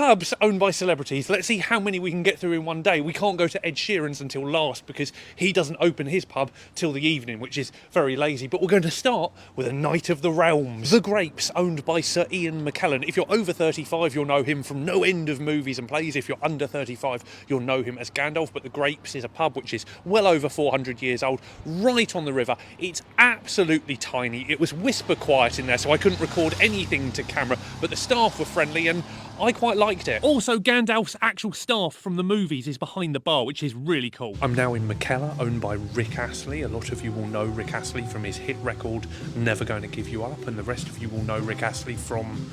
pubs owned by celebrities. Let's see how many we can get through in one day. We can't go to Ed Sheeran's until last because he doesn't open his pub till the evening, which is very lazy. But we're going to start with a Knight of the Realms. The Grapes, owned by Sir Ian McKellen. If you're over 35, you'll know him from no end of movies and plays. If you're under 35, you'll know him as Gandalf. But the Grapes is a pub which is well over 400 years old, right on the river. It's absolutely tiny. It was whisper quiet in there, so I couldn't record anything to camera, but the staff were friendly and I quite liked it. Also, Gandalf's actual staff from the movies is behind the bar, which is really cool. I'm now in Mackellar, owned by Rick Astley. A lot of you will know Rick Astley from his hit record, Never Gonna Give You Up, and the rest of you will know Rick Astley from,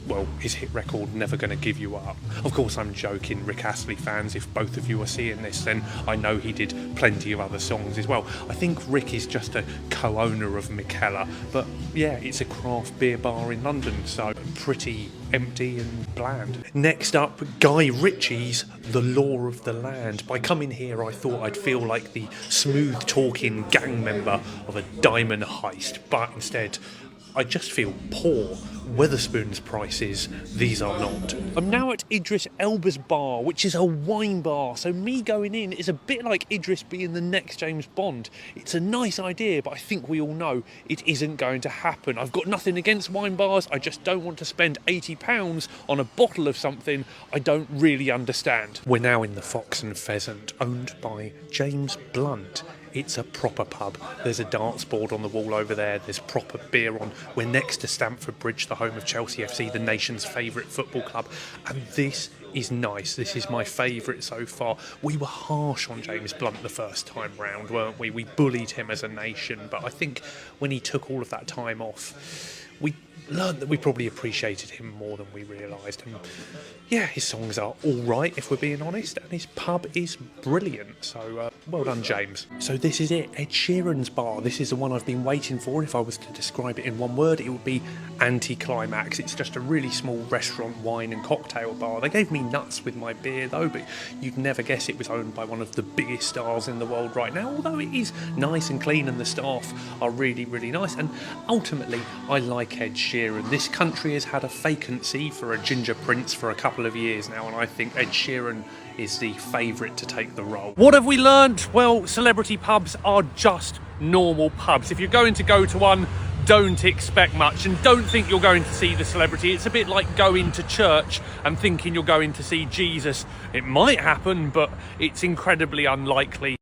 well, his hit record, Never Gonna Give You Up. Of course, I'm joking, Rick Astley fans. If both of you are seeing this, then I know he did plenty of other songs as well. I think Rick is just a co-owner of Mackellar, but yeah, it's a craft beer bar in London, so pretty empty and bland. Next up, Guy Ritchie's The Law of the Land. By coming here, I thought I'd feel like the smooth-talking gang member of a diamond heist, but instead, I just feel poor. Wetherspoon's prices, these are not. I'm now at Idris Elba's bar, which is a wine bar, so me going in is a bit like Idris being the next James Bond. It's a nice idea, but I think we all know it isn't going to happen. I've got nothing against wine bars, I just don't want to spend £80 on a bottle of something I don't really understand. We're now in the Fox and Pheasant, owned by James Blunt. It's a proper pub. There's a darts board on the wall over there. There's proper beer on. We're next to Stamford Bridge, the home of Chelsea FC, the nation's favourite football club. And this is nice. This is my favourite so far. We were harsh on James Blunt the first time round, weren't we? We bullied him as a nation. But I think when he took all of that time off, we learned that we probably appreciated him more than we realised. And yeah, his songs are all right, if we're being honest, and his pub is brilliant. So well done, James. So this is it, Ed Sheeran's bar. This is the one I've been waiting for. If I was to describe it in one word, it would be anticlimax. It's just a really small restaurant, wine and cocktail bar. They gave me nuts with my beer though, but you'd never guess it was owned by one of the biggest stars in the world right now, although it is nice and clean and the staff are really, really nice. And ultimately, I like Ed Sheeran. This country has had a vacancy for a ginger prince for a couple of years now, and I think Ed Sheeran is the favourite to take the role. What have we learnt? Well, celebrity pubs are just normal pubs. If you're going to go to one, don't expect much and don't think you're going to see the celebrity. It's a bit like going to church and thinking you're going to see Jesus. It might happen, but it's incredibly unlikely.